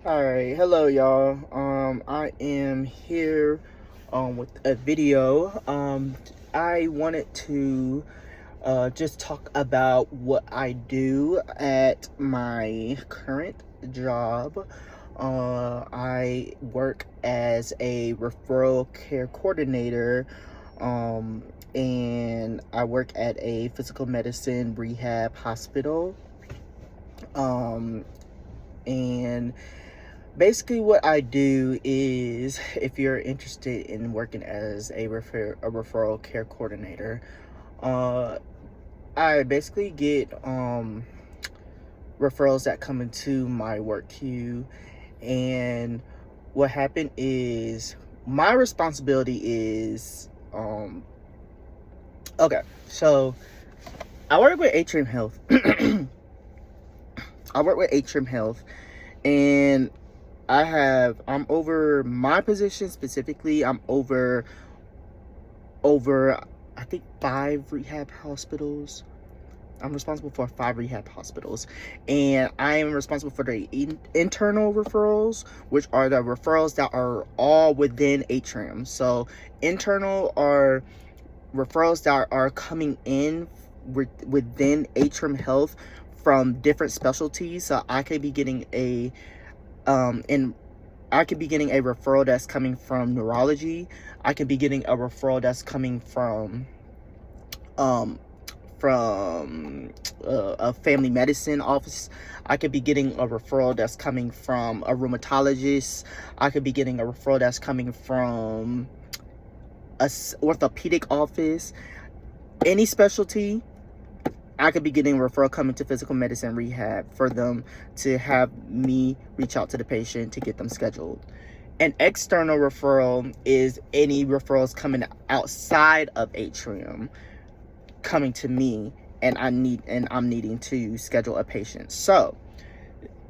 Alright, hello y'all. I am here with a video. I wanted to just talk about what I do at my current job. I work as a referral care coordinator, and I work at a physical medicine rehab hospital. And basically what I do is, if you're interested in working as a referral care coordinator, I basically get referrals that come into my work queue. And what happened is, my responsibility is okay, so I work with Atrium Health. I work with Atrium Health, and I'm over my position specifically. I'm over I think 5 rehab hospitals. I'm responsible for 5 rehab hospitals, and I am responsible for the internal referrals, which are the referrals that are all within Atrium. So internal are referrals that are coming in within Atrium Health from different specialties. So I could be getting a referral that's coming from neurology. I could be getting a referral that's coming from a family medicine office. I could be getting a referral that's coming from a rheumatologist. I could be getting a referral that's coming from a orthopedic office. Any specialty, I could be getting a referral coming to physical medicine rehab for them to have me reach out to the patient to get them scheduled. An external referral is any referrals coming outside of Atrium coming to me, and I'm needing to schedule a patient. So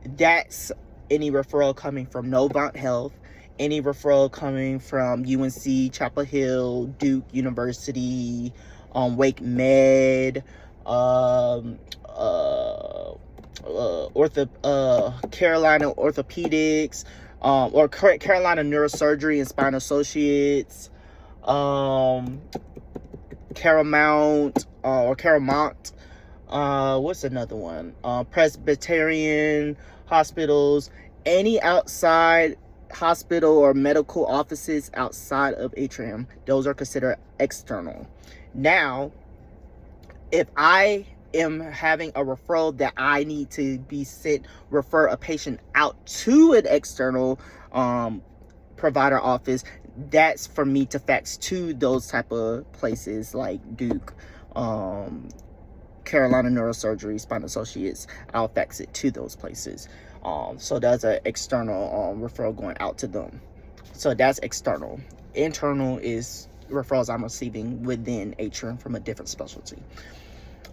that's any referral coming from Novant Health, any referral coming from UNC, Chapel Hill, Duke University, Wake Med, Carolina Orthopedics, or Carolina Neurosurgery and Spine Associates, Caramount, what's another one? Presbyterian hospitals, any outside hospital or medical offices outside of Atrium, those are considered external. Now, if I am having a referral that I need to refer a patient out to an external provider office, that's for me to fax to those type of places like Duke, Carolina Neurosurgery, Spine Associates. I'll fax it to those places. So that's an external referral going out to them. So that's external. Internal is referrals I'm receiving within Atrium from a different specialty.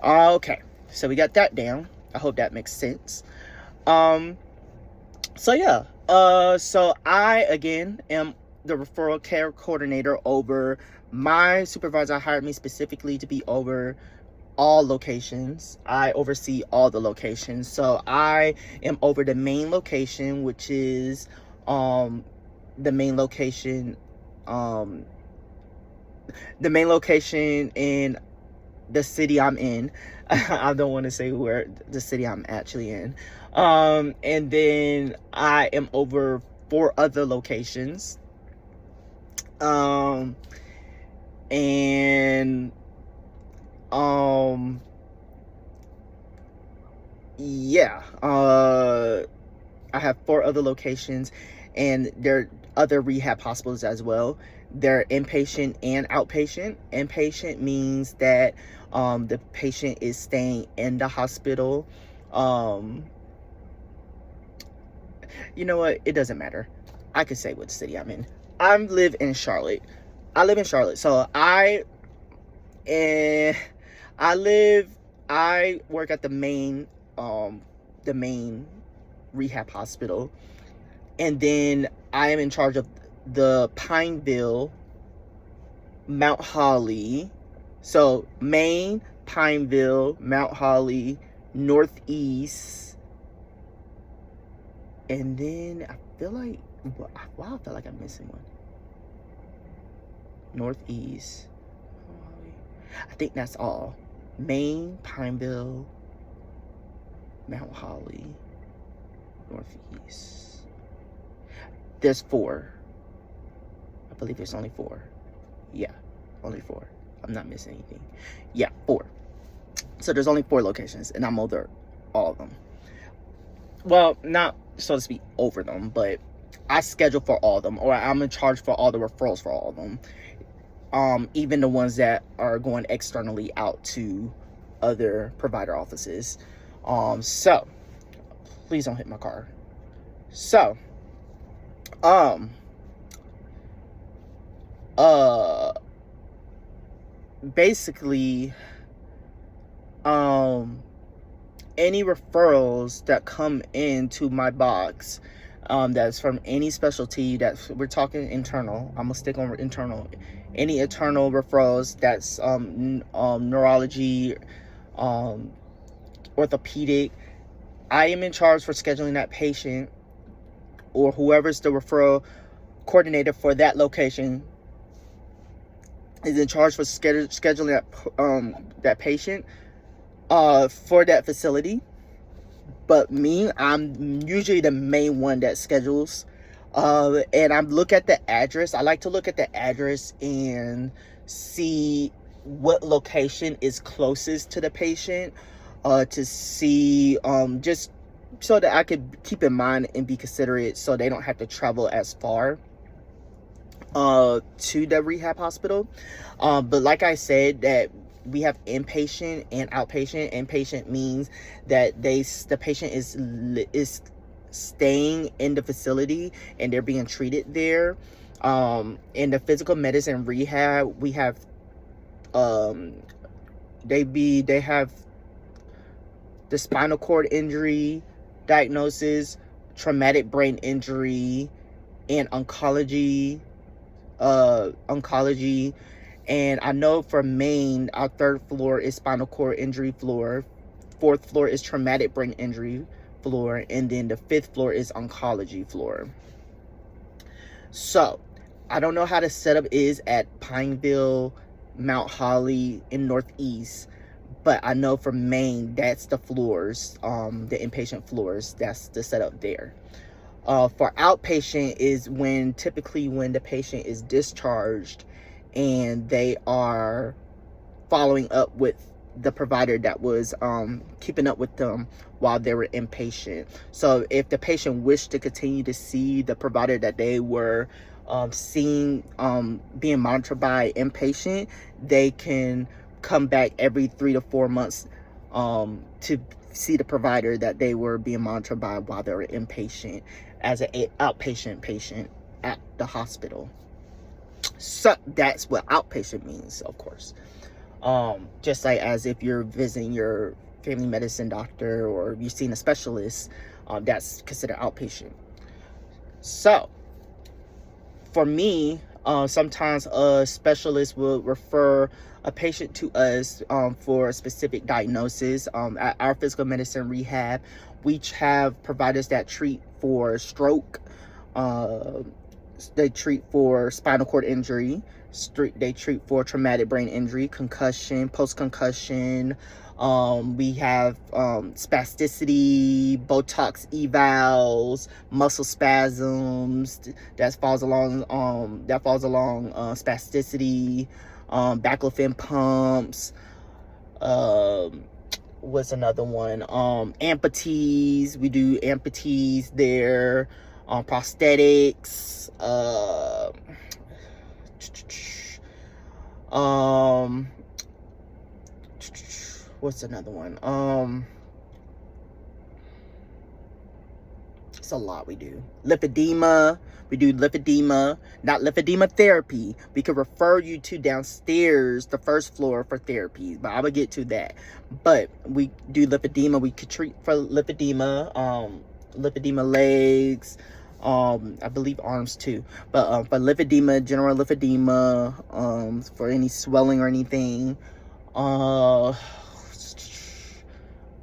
Okay, so we got that down. I hope that makes sense. So yeah. So I, again, am the referral care coordinator over. My supervisor hired me specifically to be over all locations. I oversee all the locations. So I am over the main location, which is the main location in the city I'm in. I don't want to say where the city I'm actually in. And then I am over 4 other locations. Yeah. I have 4 other locations, and there are other rehab hospitals as well. They're inpatient and outpatient. Inpatient means that the patient is staying in the hospital. You know what? It doesn't matter. I could say what city I'm in. I live in Charlotte. So I work at the main rehab hospital, and then I am in charge of the Pineville, Mount Holly. So Maine, Pineville, Mount Holly, Northeast, And then I feel like, wow, I feel like I'm missing one. Northeast. I think that's all. Maine, Pineville, Mount Holly, Northeast. There's 4. I believe there's only 4. Yeah, only 4. I'm not missing anything. Yeah, 4. So there's only 4 locations, and I'm over all of them. Well, not so to speak over them, but I schedule for all of them, or I'm in charge for all the referrals for all of them. Even the ones that are going externally out to other provider offices. So please don't hit my car. So, basically, any referrals that come into my box, that's from any specialty, that we're talking internal, I'm gonna stick on internal, any internal referrals, that's neurology, orthopedic, I am in charge for scheduling that patient, or whoever's the referral coordinator for that location is in charge for scheduling that patient for that facility. But me, I'm usually the main one that schedules. And I look at the address. I like to look at the address and see what location is closest to the patient, to see, just so that I could keep in mind and be considerate, so they don't have to travel as far to the rehab hospital. But like I said, that we have inpatient and outpatient. Inpatient means that the patient is staying in the facility and they're being treated there. In the physical medicine rehab, we have they have the spinal cord injury diagnosis, traumatic brain injury, and oncology. And I know for Maine, our 3rd floor is spinal cord injury floor, 4th floor is traumatic brain injury floor, and then the 5th floor is oncology floor. So I don't know how the setup is at Pineville, Mount Holly, and Northeast, but I know for Maine, that's the floors, the inpatient floors, that's the setup there. For outpatient is typically when the patient is discharged and they are following up with the provider that was keeping up with them while they were inpatient. So if the patient wished to continue to see the provider that they were seeing, being monitored by inpatient, they can come back every 3 to 4 months to see the provider that they were being monitored by while they were inpatient as an outpatient patient at the hospital. So that's what outpatient means, of course. Just like as if you're visiting your family medicine doctor or you've seen a specialist, that's considered outpatient. So for me, sometimes a specialist will refer a patient to us for a specific diagnosis. At our physical medicine rehab, we have providers that treat for stroke, they treat for spinal cord injury, they treat for traumatic brain injury, concussion, post-concussion. We have spasticity, Botox evals, muscle spasms. That falls along spasticity, baclofen pumps. What's another one? Amputees. We do amputees there. Prosthetics. What's another one? It's a lot we do. Lipedema. We do lipedema, not lipedema therapy. We could refer you to downstairs, the 1st floor, for therapy, but I will get to that. But we do lipedema. We could treat for lipedema, lipedema legs, I believe arms too. But for lipedema, general lipedema, for any swelling or anything.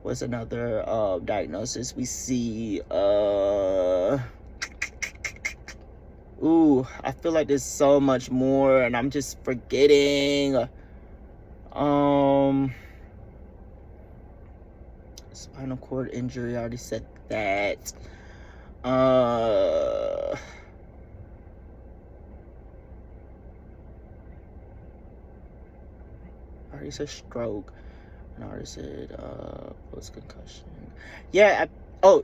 What's another diagnosis we see? Ooh, I feel like there's so much more and I'm just forgetting. Spinal cord injury, I already said that. I already said stroke. And I already said post concussion. Yeah.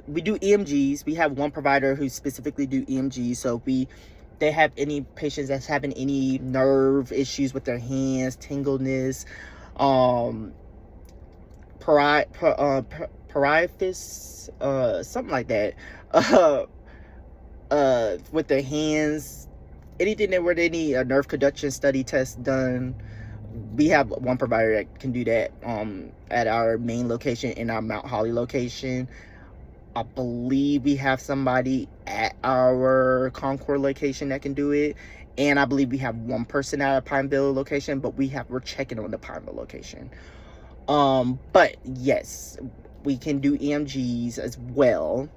We do EMGs. We have one provider who specifically do EMGs. So they have any patients that's having any nerve issues with their hands, tingleness, pariphis, something like that. With their hands, anything that where they need a nerve conduction study test done. We have one provider that can do that at our main location, in our Mount Holly location. I believe we have somebody at our Concord location that can do it, and I believe we have one person at our Pineville location, but we're checking on the Pineville location. But yes, we can do EMGs as well.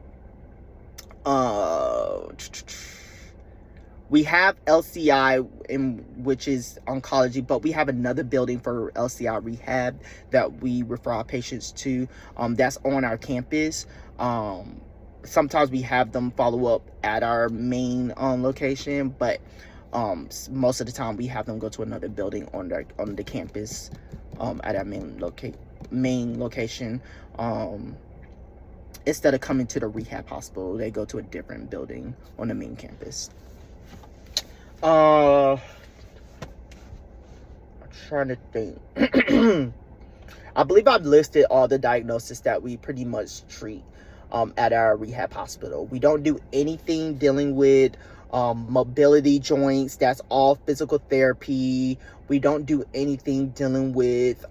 We have LCI, which is oncology, but we have another building for LCI rehab that we refer our patients to. That's on our campus. Sometimes we have them follow up at our main location, but most of the time we have them go to another building on the campus at our main location. Instead of coming to the rehab hospital, they go to a different building on the main campus. I'm trying to think. I believe I've listed all the diagnoses that we pretty much treat at our rehab hospital. We don't do anything dealing with mobility joints. That's all physical therapy. We don't do anything dealing with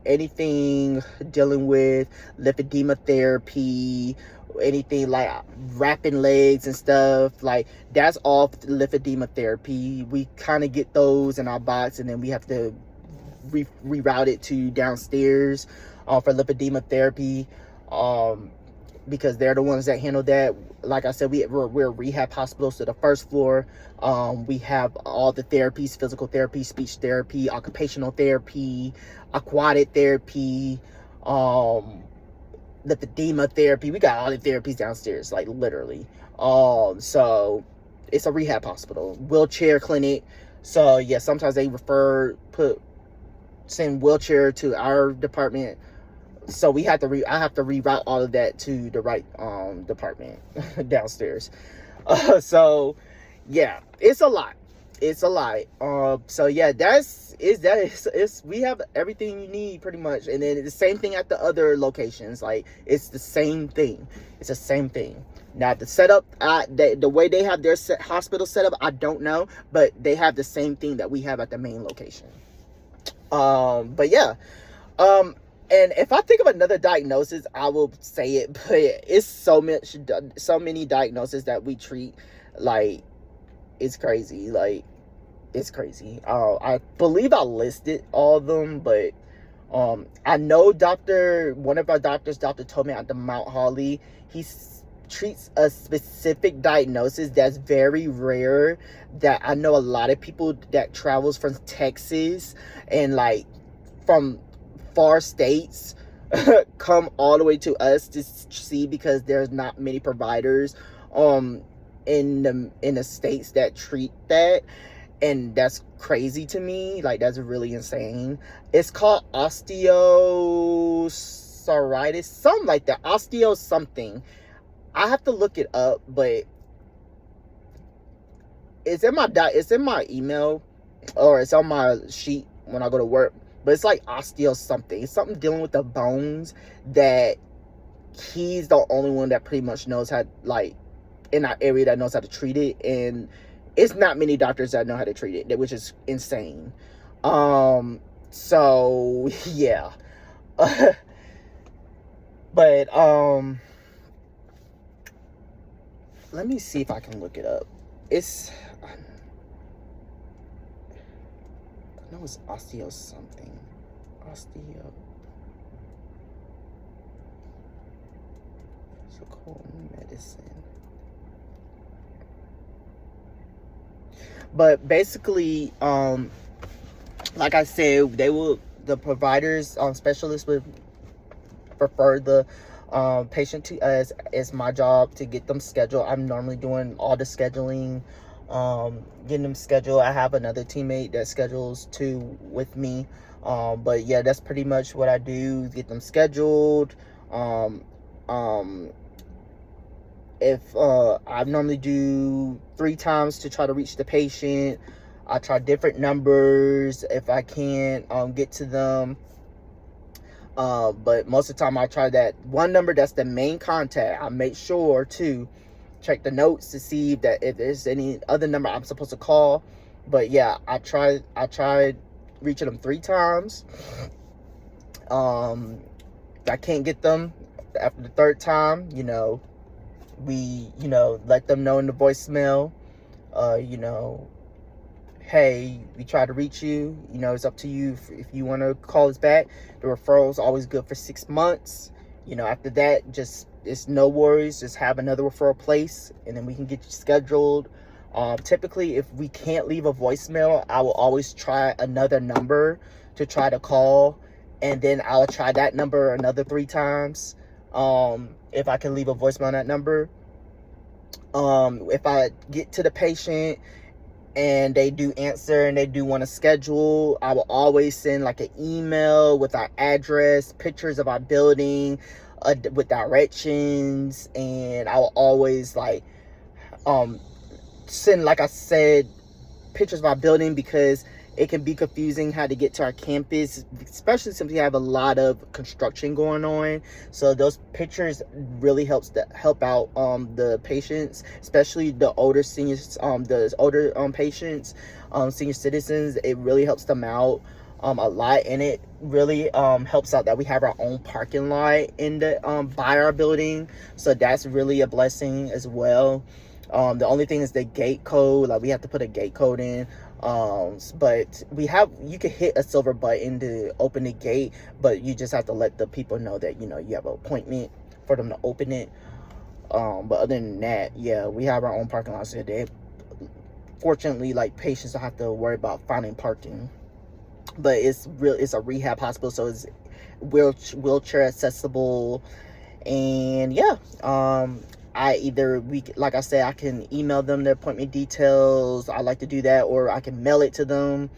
anything dealing with lymphedema therapy, anything like wrapping legs and stuff. Like, that's all lymphedema therapy. We kind of get those in our box, and then we have to reroute it to downstairs for lymphedema therapy, because they're the ones that handle that. Like I said, we're a rehab hospital, so the first floor, we have all the therapies: physical therapy, speech therapy, occupational therapy, aquatic therapy, lymphedema therapy. We got all the therapies downstairs, like literally. So it's a rehab hospital, wheelchair clinic. So yeah, sometimes they send wheelchair to our department. So I have to reroute all of that to the right department downstairs. So yeah, it's a lot. So yeah, we have everything you need pretty much. And then the same thing at the other locations. Like, it's the same thing. It's the same thing. Now, the setup, the way they have their hospital set up, I don't know, but they have the same thing that we have at the main location. But yeah, and if I think of another diagnosis, I will say it, but it's so many diagnoses that we treat. Like, it's crazy. Like, it's crazy. I believe I listed all of them, but I know one of our doctors, Dr. Tobin at the Mount Holly, he treats a specific diagnosis that's very rare, that I know a lot of people that travels from Texas and like from far states come all the way to us to see, because there's not many providers in the states that treat that. And that's crazy to me. Like, that's really insane. It's called osteoarthritis, something like that. Osteo something. I have to look it up, but it's in my email, or it's on my sheet when I go to work. But it's like osteo something. It's something dealing with the bones, that he's the only one that pretty much knows how, like, in our area, that knows how to treat it. And it's not many doctors that know how to treat it, which is insane. So yeah. But let me see if I can look it up. I know it's osteo something. Osteo. Physical medicine. But basically, like I said, the providers, specialists would refer the patient to us. It's my job to get them scheduled. I'm normally doing all the scheduling, getting them scheduled. I have another teammate that schedules too with me. But yeah, that's pretty much what I do, get them scheduled. Um, um, if I normally do 3 times to try to reach the patient. I try different numbers if I can't get to them. But most of the time I try that one number that's the main contact. I make sure to check the notes to see if there's any other number I'm supposed to call. But yeah, I tried reaching them 3 times. If I can't get them after the 3rd time, we let them know in the voicemail, hey, we tried to reach you. It's up to you if you want to call us back. The referral is always good for 6 months. After that, it's no worries. Just have another referral place, and then we can get you scheduled. Typically, if we can't leave a voicemail, I will always try another number to try to call, and then I'll try that number another 3 times. If I can leave a voicemail on that number. If I get to the patient and they do answer and they do want to schedule, I will always send like an email with our address, pictures of our building, with directions, and I will always send, like I said, pictures of our building, because it can be confusing how to get to our campus, especially since we have a lot of construction going on. So those pictures really help out the patients, especially the older seniors, the older patients, senior citizens. It really helps them out a lot, and it really helps out that we have our own parking lot in the by our building, so that's really a blessing as well. The only thing is the gate code. Like, we have to put a gate code in. But you can hit a silver button to open the gate, but you just have to let the people know that, you have an appointment for them to open it. But other than that, yeah, we have our own parking lot. So fortunately, patients don't have to worry about finding parking. But it's a rehab hospital, so it's wheelchair accessible. And yeah, like I said, I can email them the appointment details. I like to do that, or I can mail it to them.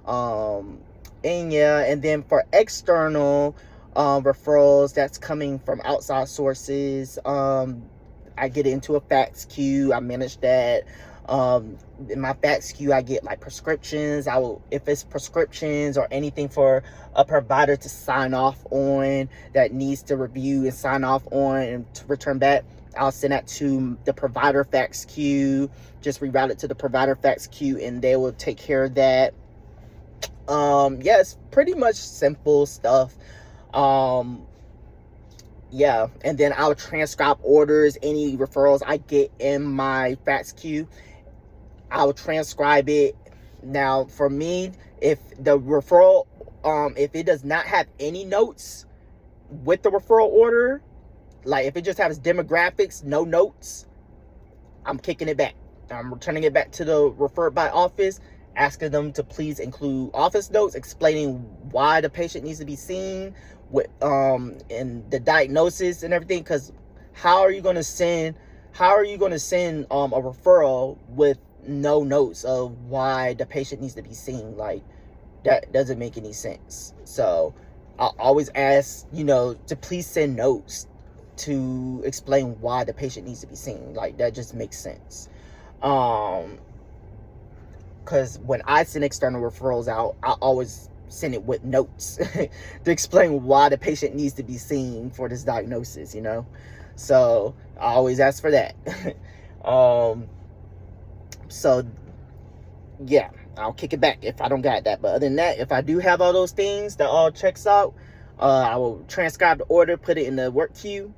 And yeah, and then for external referrals that's coming from outside sources, I get into a fax queue. I manage that. In my fax queue, I get prescriptions. If it's prescriptions or anything for a provider to sign off on, that needs to review and sign off on and to return back, I'll send that to the provider fax queue. Just reroute it to the provider fax queue, and they will take care of that. Yeah, it's pretty much simple stuff. Yeah, and then I'll transcribe orders, any referrals I get in my fax queue. I'll transcribe it. Now, for me, if the referral, if it does not have any notes with the referral order, if it just has demographics, no notes, I'm kicking it back. I'm returning it back to the referred by office, asking them to please include office notes explaining why the patient needs to be seen, with and the diagnosis and everything. Because how are you going to send a referral with no notes of why the patient needs to be seen? That doesn't make any sense. So I always ask, to please send notes to explain why the patient needs to be seen. That just makes sense. Because when I send external referrals out, I always send it with notes to explain why the patient needs to be seen for this diagnosis, So I always ask for that. So yeah, I'll kick it back if I don't got that. But other than that, if I do have all those things that all checks out, I will transcribe the order, put it in the work queue,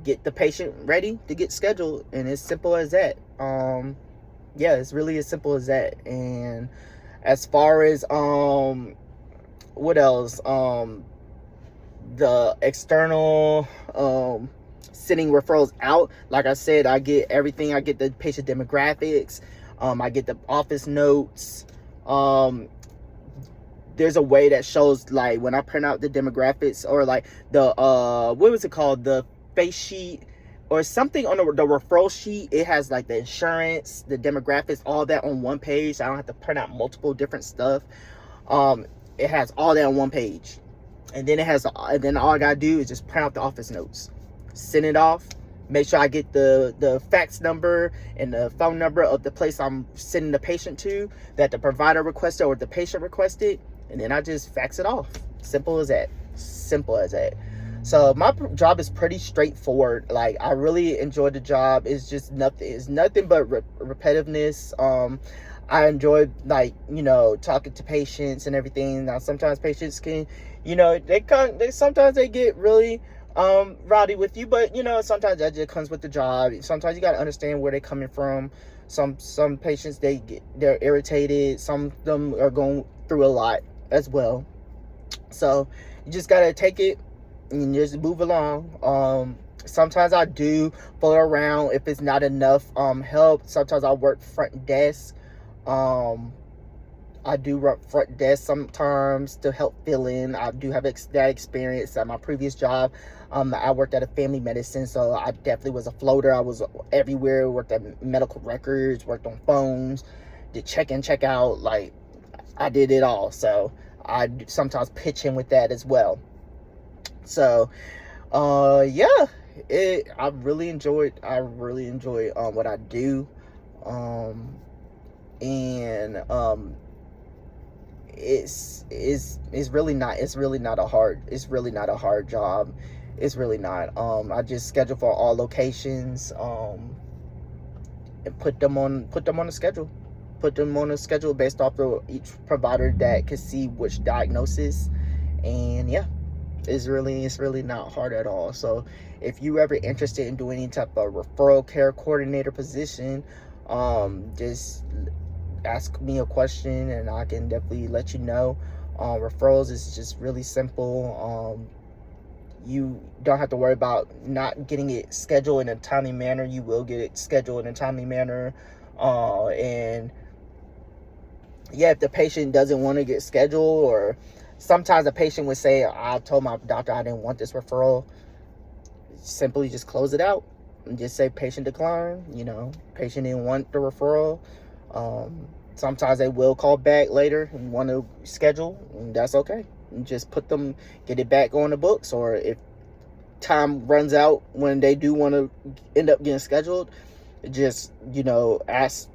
get the patient ready to get scheduled, and it's simple as that. Yeah, it's really as simple as that. And as far as what else, the external sending referrals out, like I said, I get everything. I get the patient demographics, I get the office notes. There's a way that shows, like, when I print out the demographics, or like the what was it called, the face sheet or something on the referral sheet. It has like the insurance, the demographics, all that on one page. I don't have to print out multiple different stuff. It has all that on one page, and then all I gotta do is just print out the office notes, send it off, make sure I get the fax number and the phone number of the place I'm sending the patient to, that the provider requested or the patient requested, and then I just fax it off. Simple as that. Simple as that. So my job is pretty straightforward. Like, I really enjoy the job. It's just nothing. It's nothing but repetitiveness. I enjoy, like, talking to patients and everything. Now, sometimes patients can, sometimes they get really rowdy with you, but sometimes that just comes with the job. Sometimes you got to understand where they're coming from. Some patients, they're irritated. Some of them are going through a lot as well. So you just got to take it and just move along. Sometimes I do float around if it's not enough help. Sometimes I work front desk. I do work front desk sometimes to help fill in. I do have that experience at my previous job. I worked at a family medicine, so I definitely was a floater. I was everywhere, worked at medical records, worked on phones, did check in, check out. Like, I did it all. So I sometimes pitch in with that as well. So, yeah, I really enjoy what I do. It's really not a hard job. It's really not. I just schedule for all locations, and put them on a schedule. Put them on a schedule based off of each provider that can see which diagnosis. And yeah, it's really not hard at all. So if you ever interested in doing any type of referral care coordinator position, just ask me a question and I can definitely let you know. Referrals is just really simple. You don't have to worry about not getting it scheduled in a timely manner. You will get it scheduled in a timely manner. And yeah, if the patient doesn't want to get scheduled, or sometimes a patient would say, I told my doctor I didn't want this referral, simply just close it out and just say patient declined. Patient didn't want the referral. Sometimes they will call back later and want to schedule, and that's okay. And just get it back on the books. Or if time runs out when they do want to end up getting scheduled, just ask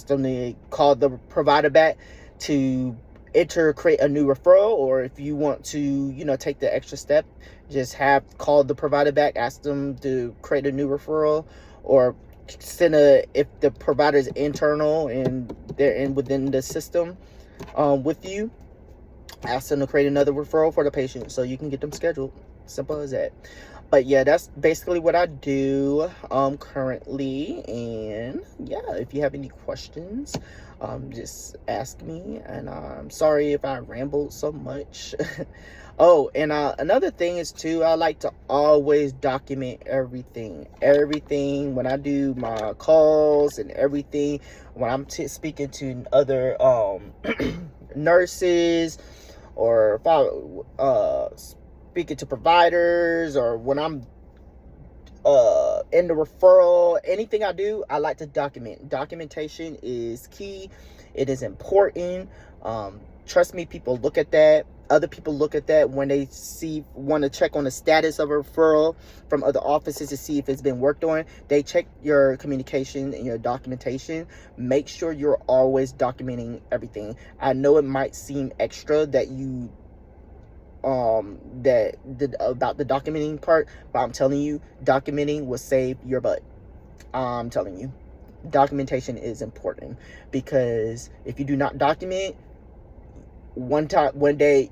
them to call the provider back to create a new referral. Or if you want to take the extra step, just call the provider back, ask them to create a new referral, or if the provider is internal and they're within the system with you, ask them to create another referral for the patient so you can get them scheduled. Simple as that. But yeah, that's basically what I do currently. And yeah, if you have any questions, just ask me. And I'm sorry if I rambled so much. Oh, and another thing is too, I like to always document everything when I do my calls and everything. When I'm speaking to other nurses, or if I speaking to providers, or when I'm in the referral, anything I do, I like to document. Documentation is key. It is important. Trust me, people look at that. Other people look at that when they want to check on the status of a referral from other offices to see if it's been worked on. They check your communication and your documentation. Make sure you're always documenting everything. I know it might seem extra that you about the documenting part, but I'm telling you, documenting will save your butt. I'm telling you, documentation is important, because if you do not document, one day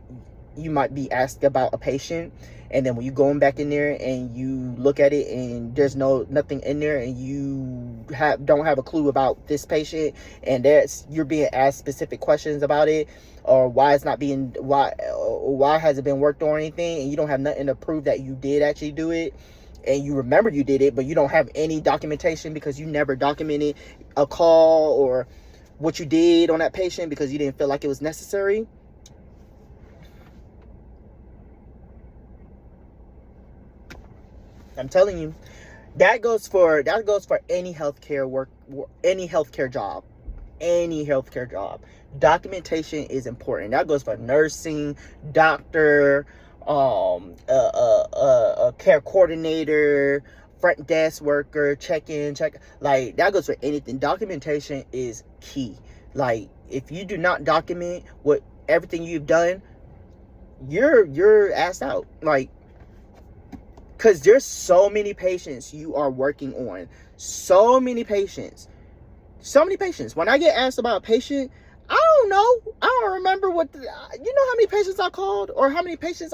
you might be asked about a patient, and then when you going back in there and you look at it and there's nothing in there, and you don't have a clue about this patient, and you're being asked specific questions about it, or why has it been worked on, or anything, and you don't have nothing to prove that you did actually do it, and you remember you did it, but you don't have any documentation because you never documented a call or what you did on that patient because you didn't feel like it was necessary. I'm telling you, that goes for any healthcare job. Documentation is important. That goes for nursing, doctor, a care coordinator, front desk worker, like that goes for anything. Documentation is key. Like if you do not document everything you've done, you're assed out. Like, because there's so many patients you are working on. So many patients. When I get asked about a patient, I don't know. I don't remember you know how many patients I called or how many patients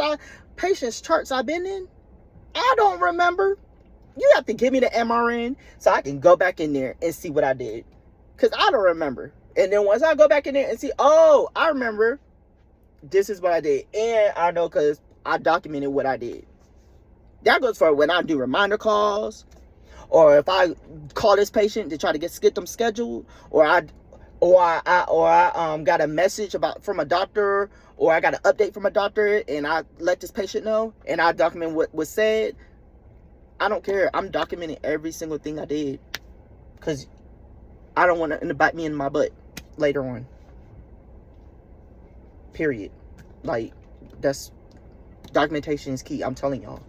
charts I've been in? I don't remember. You have to give me the MRN so I can go back in there and see what I did. Because I don't remember. And then once I go back in there and see, oh, I remember. This is what I did. And I know because I documented what I did. That goes for when I do reminder calls, or if I call this patient to try to get them scheduled, or I got a message from a doctor, or I got an update from a doctor, and I let this patient know, and I document what was said. I don't care. I'm documenting every single thing I did, because I don't want it to bite me in my butt later on. Period. Like, documentation is key. I'm telling y'all.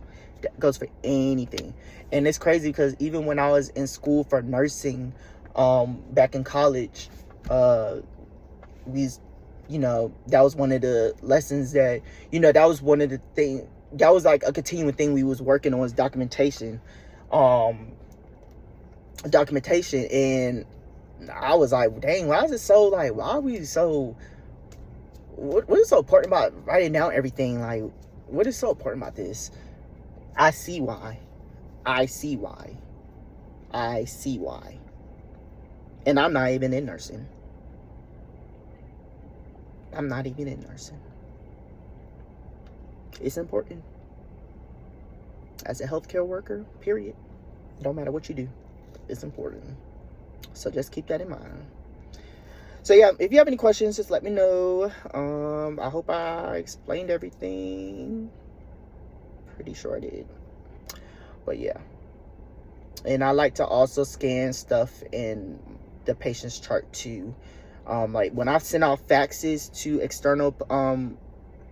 That goes for anything. And it's crazy because even when I was in school for nursing, back in college, that was one of the lessons that was one of the things, that was like a continuing thing we was working on, was documentation. And I was like, dang, why is what is so important about writing down everything? Like, what is so important about this? I see why. And I'm not even in nursing. It's important. As a healthcare worker, period. Don't matter what you do. It's important. So just keep that in mind. So yeah, if you have any questions, just let me know. I hope I explained everything. Pretty sure I did. But yeah. And I like to also scan stuff in the patient's chart too. Like when I send out faxes to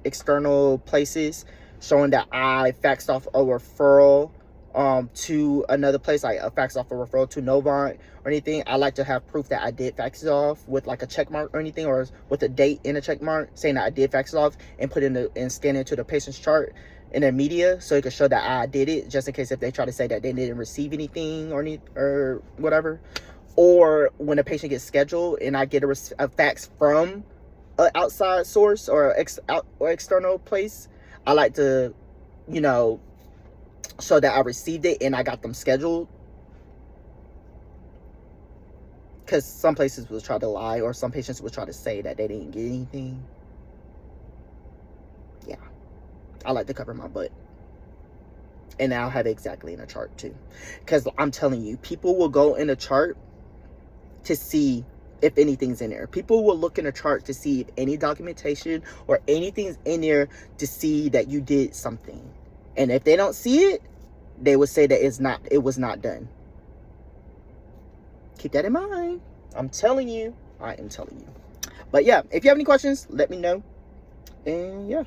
external places showing that I faxed off a referral to another place, like a fax off a referral to Novant or anything, I like to have proof that I did fax it off with like a check mark or anything, or with a date in a check mark saying that I did fax it off, and put and scan it into the patient's chart in their media, so it can show that I did it, just in case if they try to say that they didn't receive anything or whatever. Or when a patient gets scheduled and I get a fax from an outside source or external place, I like to, so that I received it and I got them scheduled. Because some places will try to lie, or some patients will try to say that they didn't get anything. Yeah. I like to cover my butt. And I'll have it exactly in a chart too. Because I'm telling you, people will go in a chart to see if anything's in there. People will look in a chart to see if any documentation or anything's in there, to see that you did something. And if they don't see it, they would say that it was not done. Keep that in mind. I'm telling you. I am telling you. But yeah, if you have any questions, let me know. And yeah.